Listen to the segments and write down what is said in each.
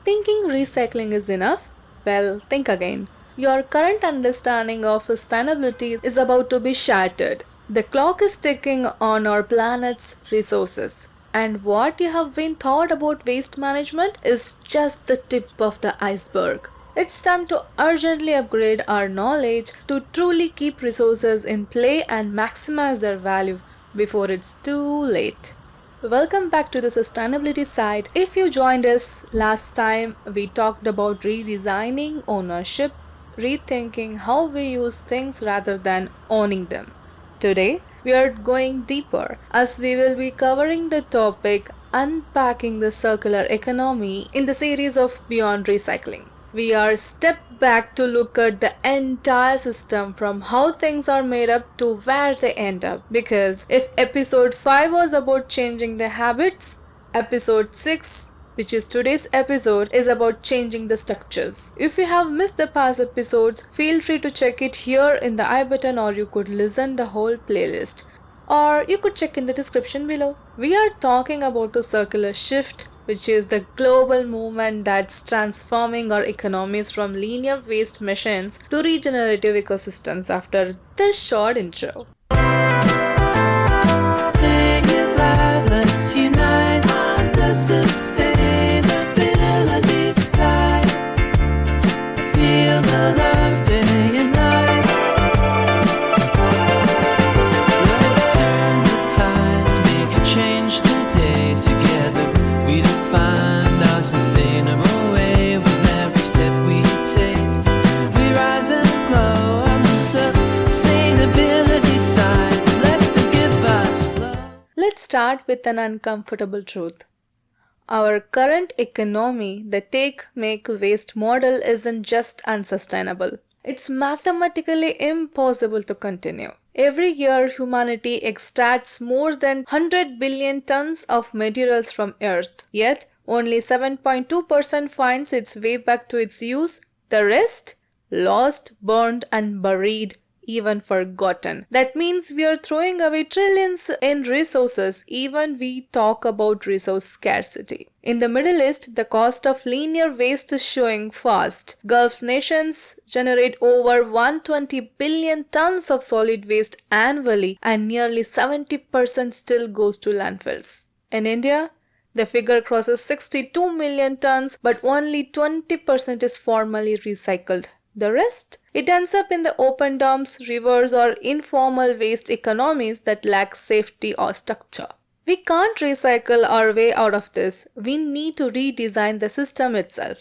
Thinking recycling is enough? Well, think again. Your current understanding of sustainability is about to be shattered. The clock is ticking on our planet's resources. And what you have been taught about waste management is just the tip of the iceberg. It's time to urgently upgrade our knowledge to truly keep resources in play and maximize their value before it's too late. Welcome back to the sustainability side. If you joined us last time, we talked about redesigning ownership, rethinking how we use things rather than owning them. Today, we are going deeper as we will be covering the topic unpacking the circular economy in the series of Beyond Recycling. We are step back to look at the entire system from how things are made up to where they end up. Because if episode 5 was about changing the habits, episode 6, which is today's episode, is about changing the structures. If you have missed the past episodes, feel free to check it here in the I button, or you could listen the whole playlist. Or you could check in the description below. We are talking about the circular shift, which is the global movement that's transforming our economies from linear waste machines to regenerative ecosystems after this short intro. Sing it loud, let's unite on the sustainability side. Feel the love day and night. Let's turn the tides, make a change today. Together we define our sustainable way. With every step we take, we rise and glow on the sustainability side. Let the good vibes flow. Let's start with an uncomfortable truth. Our current economy, the take, make, waste model, isn't just unsustainable. It's mathematically impossible to continue. Every year, humanity extracts more than 100 billion tons of materials from Earth. Yet, only 7.2% finds its way back to its use. The rest? Lost, burned, and buried, even forgotten. That means we are throwing away trillions in resources, even we talk about resource scarcity. In the Middle East, the cost of linear waste is showing fast. Gulf nations generate over 120 billion tons of solid waste annually, and nearly 70% still goes to landfills. In India, the figure crosses 62 million tons, but only 20% is formally recycled. The rest? It ends up in the open dumps, rivers, or informal waste economies that lack safety or structure. We can't recycle our way out of this. We need to redesign the system itself.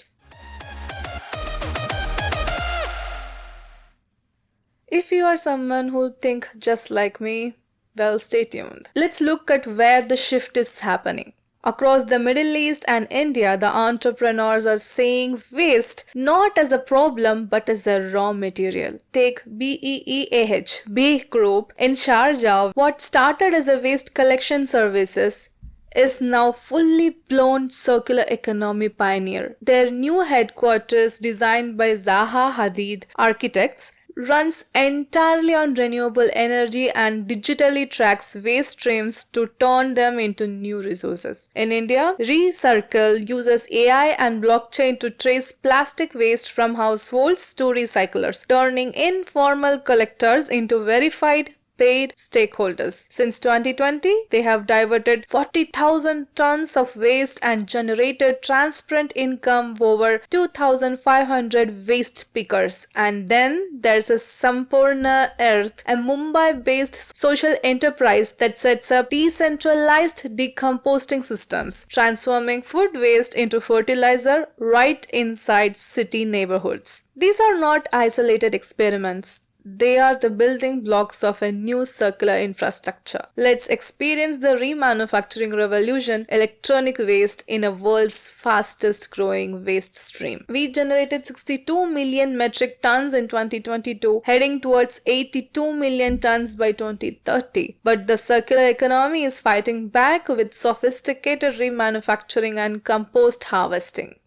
If you are someone who thinks just like me, well, stay tuned. Let's look at where the shift is happening. Across the Middle East and India, the entrepreneurs are seeing waste not as a problem but as a raw material. Take BEEAH, B Group in Sharjah. What started as a waste collection services is now fully blown circular economy pioneer. Their new headquarters, designed by Zaha Hadid architects, runs entirely on renewable energy and digitally tracks waste streams to turn them into new resources. In India, Recircle uses AI and blockchain to trace plastic waste from households to recyclers, turning informal collectors into verified paid stakeholders. Since 2020, they have diverted 40,000 tons of waste and generated transparent income of over 2,500 waste pickers. And then there's a Sampurna Earth, a Mumbai-based social enterprise that sets up decentralized decomposting systems, transforming food waste into fertilizer right inside city neighborhoods. These are not isolated experiments. They are the building blocks of a new circular infrastructure. Let's experience the remanufacturing revolution, electronic waste, in a world's fastest growing waste stream. We generated 62 million metric tons in 2022, heading towards 82 million tons by 2030. But the circular economy is fighting back with sophisticated remanufacturing and compost harvesting.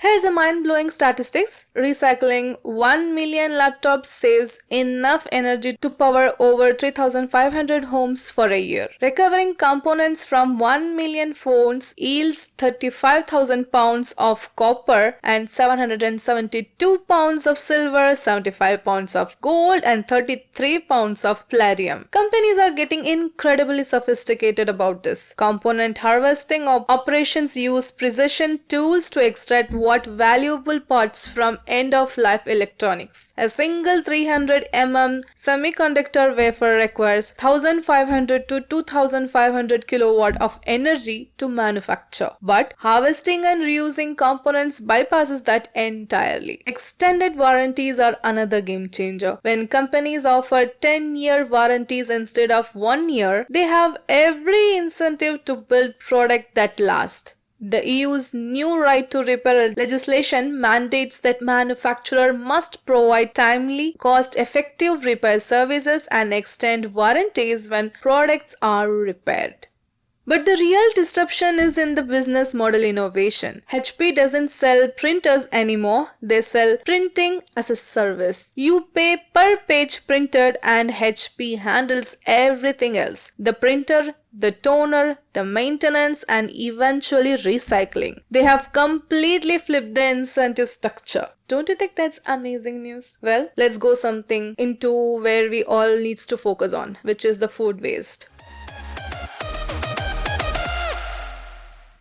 Here's a mind-blowing statistics. Recycling 1 million laptops saves enough energy to power over 3,500 homes for a year. Recovering components from 1 million phones yields 35,000 pounds of copper and 772 pounds of silver, 75 pounds of gold and 33 pounds of palladium. Companies are getting incredibly sophisticated about this. Component harvesting operations use precision tools to extract what valuable parts from end-of-life electronics. A single 300 semiconductor wafer requires 1500 to 2500 kilowatt of energy to manufacture. But harvesting and reusing components bypasses that entirely. Extended warranties are another game changer. When companies offer 10-year warranties instead of 1 year, they have every incentive to build products that last. The EU's new right to repair legislation mandates that manufacturers must provide timely, cost-effective repair services and extend warranties when products are repaired. But the real disruption is in the business model innovation. HP doesn't sell printers anymore, they sell printing as a service. You pay per page printed and HP handles everything else. The printer, the toner, the maintenance and eventually recycling. They have completely flipped the incentive structure. Don't you think that's amazing news? Well, let's go something into where we all needs to focus on, which is the food waste.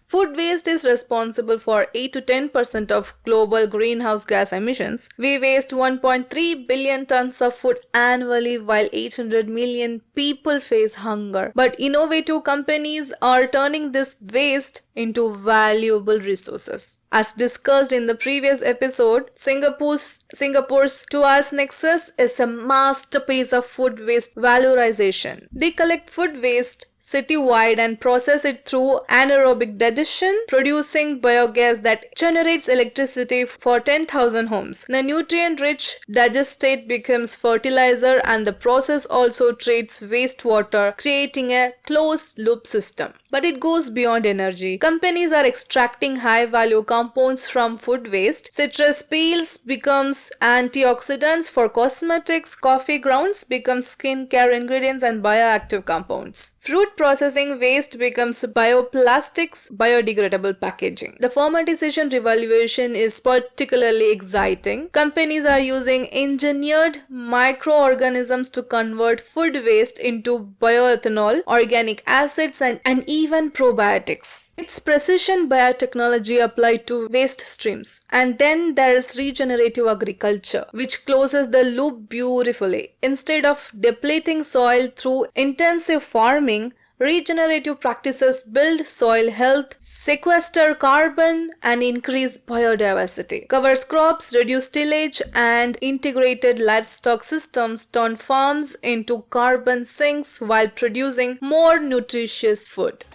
Food waste is responsible for 8 to 10% of global greenhouse gas emissions. We waste 1.3 billion tons of food annually while 800 million people face hunger. But innovative companies are turning this waste into valuable resources. As discussed in the previous episode, Singapore's Tuas Nexus is a masterpiece of food waste valorization. They collect food waste citywide and process it through anaerobic digestion, producing biogas that generates electricity for 10,000 homes. The nutrient-rich digestate becomes fertilizer and the process also treats wastewater, creating a closed-loop system. But it goes beyond energy. Companies are extracting high-value compounds from food waste. Citrus peels becomes antioxidants for cosmetics, coffee grounds become skincare ingredients and bioactive compounds. Fruit processing waste becomes bioplastics, biodegradable packaging. The fermentation revolution is particularly exciting. Companies are using engineered microorganisms to convert food waste into bioethanol, organic acids and even probiotics. It's precision biotechnology applied to waste streams. And then there is regenerative agriculture, which closes the loop beautifully. Instead of depleting soil through intensive farming, regenerative practices build soil health, sequester carbon, and increase biodiversity. Covers crops, reduce tillage, and integrated livestock systems turn farms into carbon sinks while producing more nutritious food.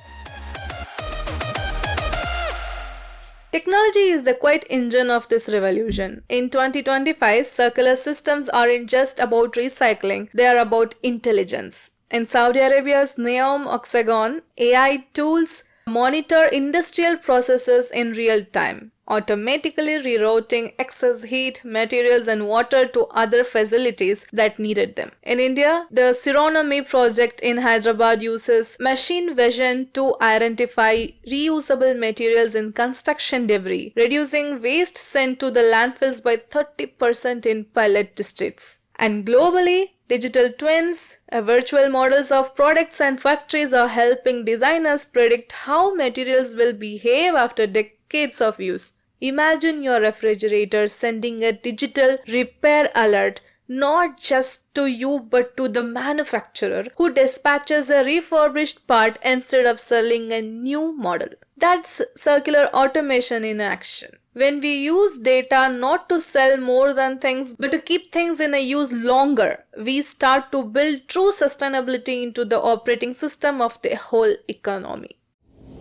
Technology is the quiet engine of this revolution. In 2025, circular systems aren't just about recycling, they are about intelligence. In Saudi Arabia's Neom Oxagon, AI tools monitor industrial processes in real time, automatically rerouting excess heat, materials and water to other facilities that needed them. In India, the Sironomy project in Hyderabad uses machine vision to identify reusable materials in construction debris, reducing waste sent to the landfills by 30% in pilot districts. And globally, digital twins, virtual models of products and factories are helping designers predict how materials will behave after decades of use. Imagine your refrigerator sending a digital repair alert not just to you but to the manufacturer who dispatches a refurbished part instead of selling a new model. That's circular automation in action. When we use data not to sell more than things but to keep things in a use longer, we start to build true sustainability into the operating system of the whole economy.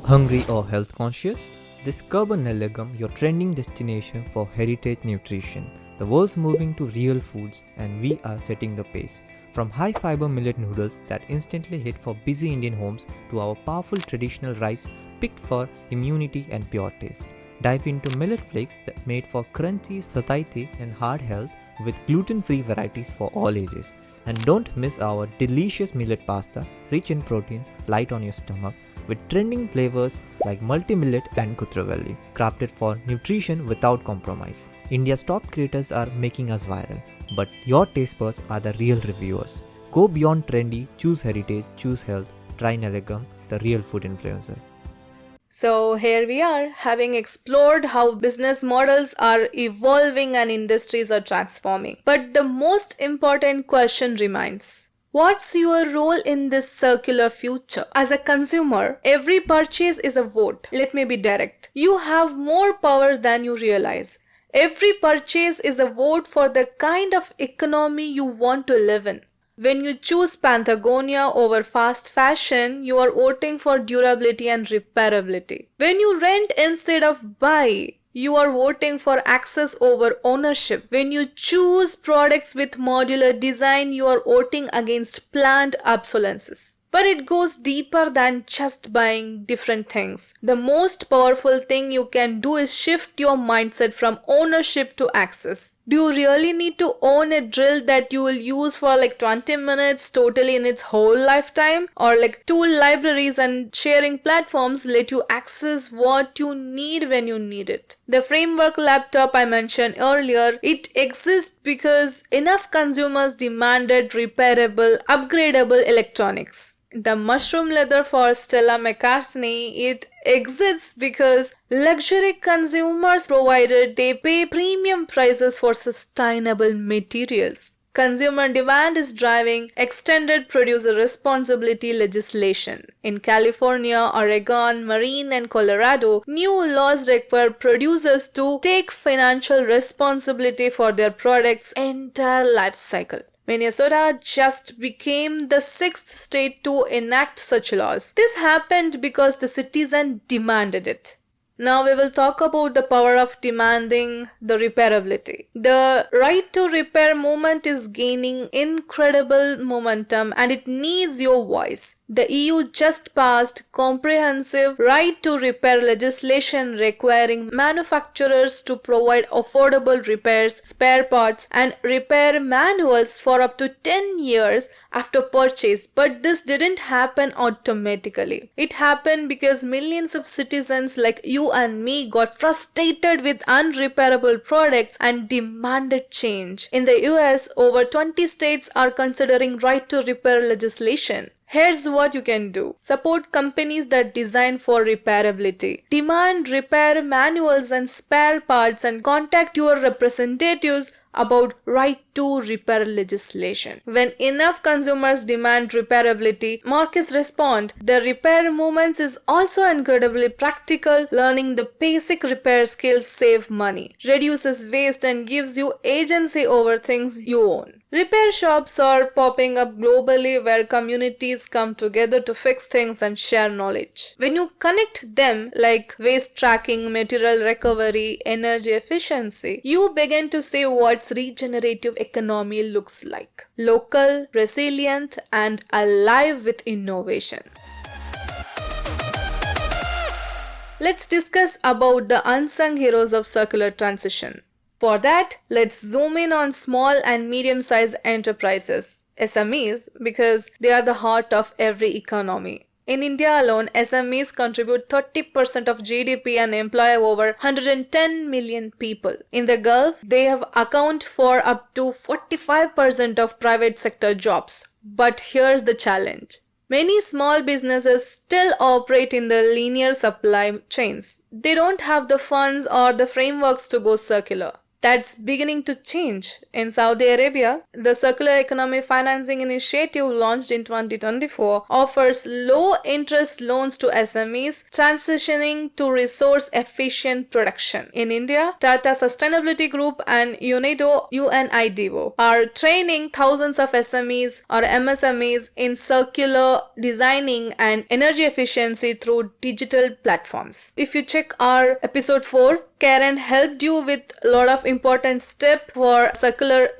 Hungry or health conscious? Discover Nelagam, your trending destination for heritage nutrition. The world's moving to real foods and we are setting the pace. From high fiber millet noodles that instantly hit for busy Indian homes to our powerful traditional rice picked for immunity and pure taste. Dive into millet flakes that made for crunchy satiety and heart health with gluten-free varieties for all ages. And don't miss our delicious millet pasta, rich in protein, light on your stomach, with trending flavors like multi-millet and kutravelli, crafted for nutrition without compromise. India's top creators are making us viral, but your taste buds are the real reviewers. Go beyond trendy, choose heritage, choose health, try Nelegum, the real food influencer. So here we are, having explored how business models are evolving and industries are transforming. But the most important question remains. What's your role in this circular future? As a consumer, every purchase is a vote. Let me be direct. You have more power than you realize. Every purchase is a vote for the kind of economy you want to live in. When you choose Patagonia over fast fashion, you are voting for durability and repairability. When you rent instead of buy, you are voting for access over ownership. When you choose products with modular design, you are voting against planned obsolescence. But it goes deeper than just buying different things. The most powerful thing you can do is shift your mindset from ownership to access. Do you really need to own a drill that you will use for like 20 minutes totally in its whole lifetime? Or like tool libraries and sharing platforms let you access what you need when you need it. The framework laptop I mentioned earlier, it exists because enough consumers demanded repairable, upgradable electronics. The mushroom leather for Stella McCartney, it exists because luxury consumers provided they pay premium prices for sustainable materials. Consumer demand is driving extended producer responsibility legislation. In California, Oregon, Maine, and Colorado, new laws require producers to take financial responsibility for their product's entire life cycle. Minnesota just became the sixth state to enact such laws. This happened because the citizen demanded it. Now we will talk about the power of demanding the repairability. The right to repair movement is gaining incredible momentum and it needs your voice. The EU just passed comprehensive right to repair legislation requiring manufacturers to provide affordable repairs, spare parts, and repair manuals for up to 10 years after purchase. But this didn't happen automatically. It happened because millions of citizens like you and me got frustrated with unrepairable products and demanded change. In the US, over 20 states are considering right to repair legislation. Here's what you can do. Support companies that design for repairability. Demand repair manuals and spare parts and contact your representatives about right to repair legislation. When enough consumers demand repairability, markets respond. The repair movement is also incredibly practical. Learning the basic repair skills save money, reduces waste, and gives you agency over things you own. Repair shops are popping up globally where communities come together to fix things and share knowledge. When you connect them like waste tracking, material recovery, energy efficiency, you begin to see what regenerative economy looks like. Local, resilient, and alive with innovation. Let's discuss about the unsung heroes of circular transition. For that, let's zoom in on small and medium-sized enterprises, SMEs, because they are the heart of every economy. In India alone, SMEs contribute 30% of GDP and employ over 110 million people. In the Gulf, they have account for up to 45% of private sector jobs. But here's the challenge. Many small businesses still operate in the linear supply chains. They don't have the funds or the frameworks to go circular. That's beginning to change. In Saudi Arabia, the Circular Economy Financing Initiative launched in 2024 offers low-interest loans to SMEs transitioning to resource-efficient production. In India, Tata Sustainability Group and UNIDO are training thousands of SMEs or MSMEs in circular designing and energy efficiency through digital platforms. If you check our episode 4, Karen helped you with a lot of important steps for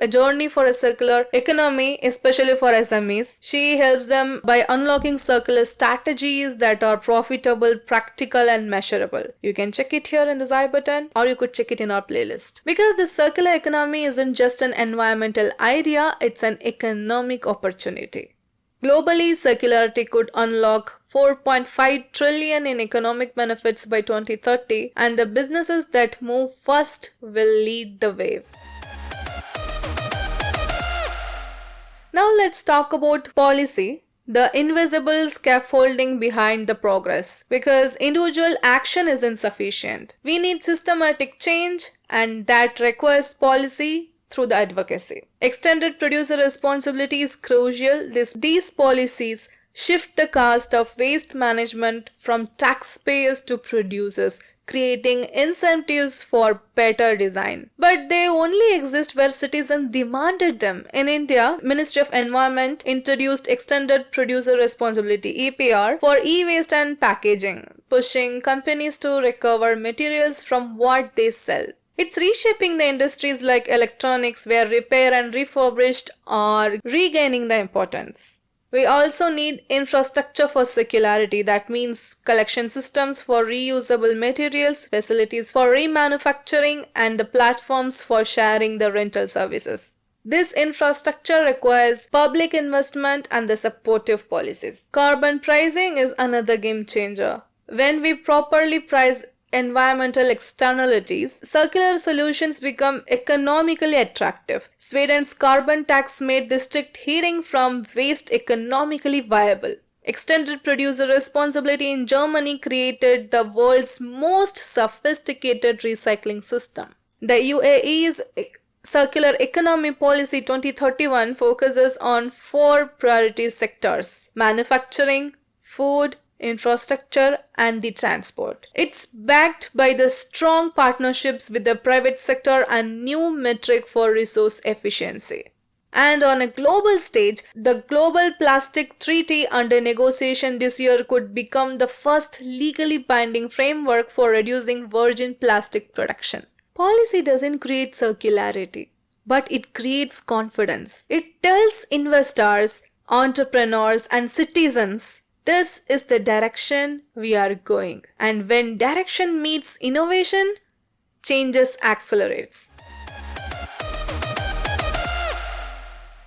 a journey for a circular economy, especially for SMEs. She helps them by unlocking circular strategies that are profitable, practical, and measurable. You can check it here in the I button, or you could check it in our playlist. Because the circular economy isn't just an environmental idea, it's an economic opportunity. Globally, circularity could unlock 4.5 trillion in economic benefits by 2030, and the businesses that move first will lead the wave. Now let's talk about policy, the invisible scaffolding behind the progress, because individual action is insufficient. We need systematic change, and that requires policy through the advocacy. Extended producer responsibility is crucial. These policies shift the cost of waste management from taxpayers to producers, creating incentives for better design. But they only exist where citizens demanded them. In India, Ministry of Environment introduced extended producer responsibility (EPR) for e-waste and packaging, pushing companies to recover materials from what they sell. It's reshaping the industries like electronics, where repair and refurbished are regaining the importance. We also need infrastructure for circularity. That means collection systems for reusable materials, facilities for remanufacturing, and the platforms for sharing the rental services. This infrastructure requires public investment and the supportive policies. Carbon pricing is another game changer. When we properly price environmental externalities, circular solutions become economically attractive. Sweden's carbon tax made district heating from waste economically viable. Extended producer responsibility in Germany created the world's most sophisticated recycling system. The UAE's Circular Economy Policy 2031 focuses on 4 priority sectors: manufacturing, food, infrastructure, and the transport. It's backed by the strong partnerships with the private sector and new metric for resource efficiency. And on a global stage, the Global Plastic Treaty under negotiation this year could become the first legally binding framework for reducing virgin plastic production. Policy doesn't create circularity, but it creates confidence. It tells investors, entrepreneurs, and citizens, this is the direction we are going. And when direction meets innovation, changes accelerates.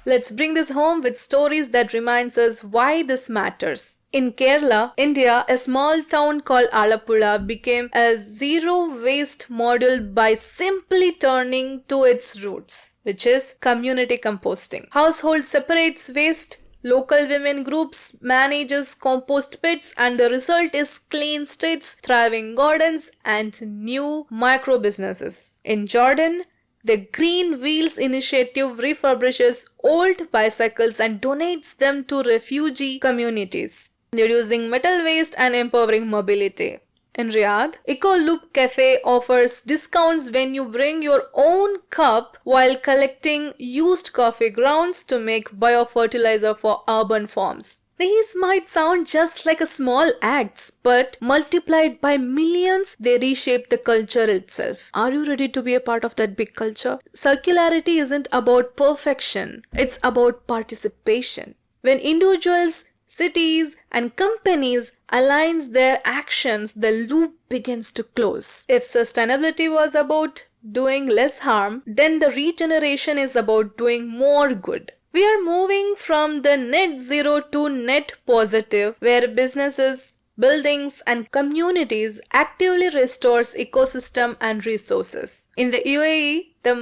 Let's bring this home with stories that reminds us why this matters. In Kerala, India, a small town called Alappuzha became a zero waste model by simply turning to its roots, which is community composting. Household separates waste, local women groups manages compost pits, and the result is clean streets, thriving gardens, and new micro businesses. In Jordan, the Green Wheels initiative refurbishes old bicycles and donates them to refugee communities, reducing metal waste and empowering mobility. In Riyadh, Eco Loop Cafe offers discounts when you bring your own cup while collecting used coffee grounds to make biofertilizer for urban farms. These might sound just like a small acts, but multiplied by millions, they reshape the culture itself. Are you ready to be a part of that big culture? Circularity isn't about perfection, it's about participation. When individuals, cities, and companies aligns their actions, the loop begins to close. If sustainability was about doing less harm, then the regeneration is about doing more good. We are moving from the net zero to net positive, where businesses, buildings, and communities actively restores ecosystem and resources. In the UAE, the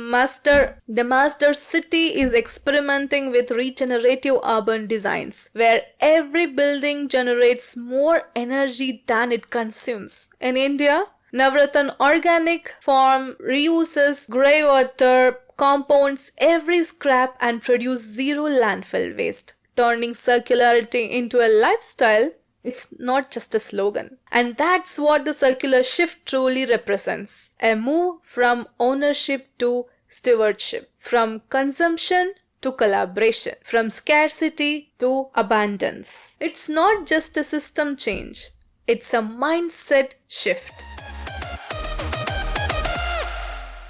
master city is experimenting with regenerative urban designs, where every building generates more energy than it consumes. In India, Navratan Organic Farm reuses grey water, compounds every scrap, and produce zero landfill waste, turning circularity into a lifestyle. It's not just a slogan. And that's what the circular shift truly represents. A move from ownership to stewardship, from consumption to collaboration, from scarcity to abundance. It's not just a system change, it's a mindset shift.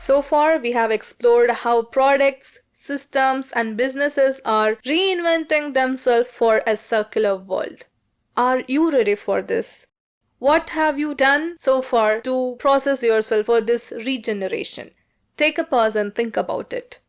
So far, we have explored how products, systems, and businesses are reinventing themselves for a circular world. Are you ready for this? What have you done so far to process yourself for this regeneration? Take a pause and think about it.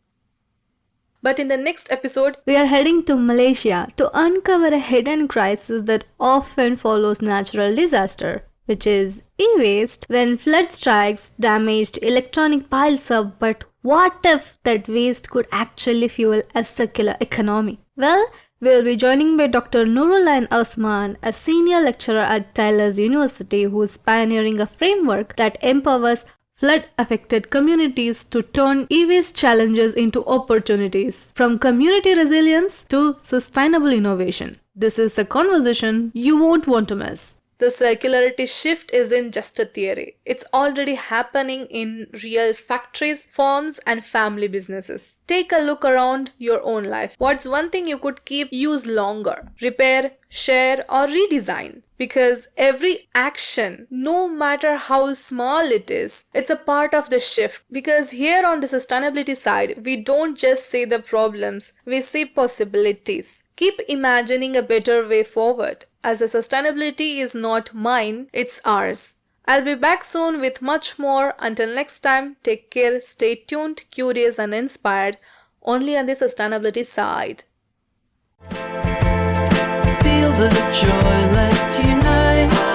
But in the next episode, we are heading to Malaysia to uncover a hidden crisis that often follows natural disaster, which is e-waste. When flood strikes, damaged electronic piles up, but what if that waste could actually fuel a circular economy? Well, we'll be joining by Dr. Nurullain Osman, a senior lecturer at Taylor's University who is pioneering a framework that empowers flood-affected communities to turn e-waste challenges into opportunities, from community resilience to sustainable innovation. This is a conversation you won't want to miss. The circularity shift isn't just a theory. It's already happening in real factories, firms, and family businesses. Take a look around your own life. What's one thing you could keep, use longer, repair, share, or redesign? Because every action, no matter how small it is, it's a part of the shift. Because here on the sustainability side, we don't just see the problems, we see possibilities. Keep imagining a better way forward, as the sustainability is not mine, it's ours. I'll be back soon with much more. Until next time, take care, stay tuned, curious, and inspired, only on the sustainability side. Feel the joy, let's unite.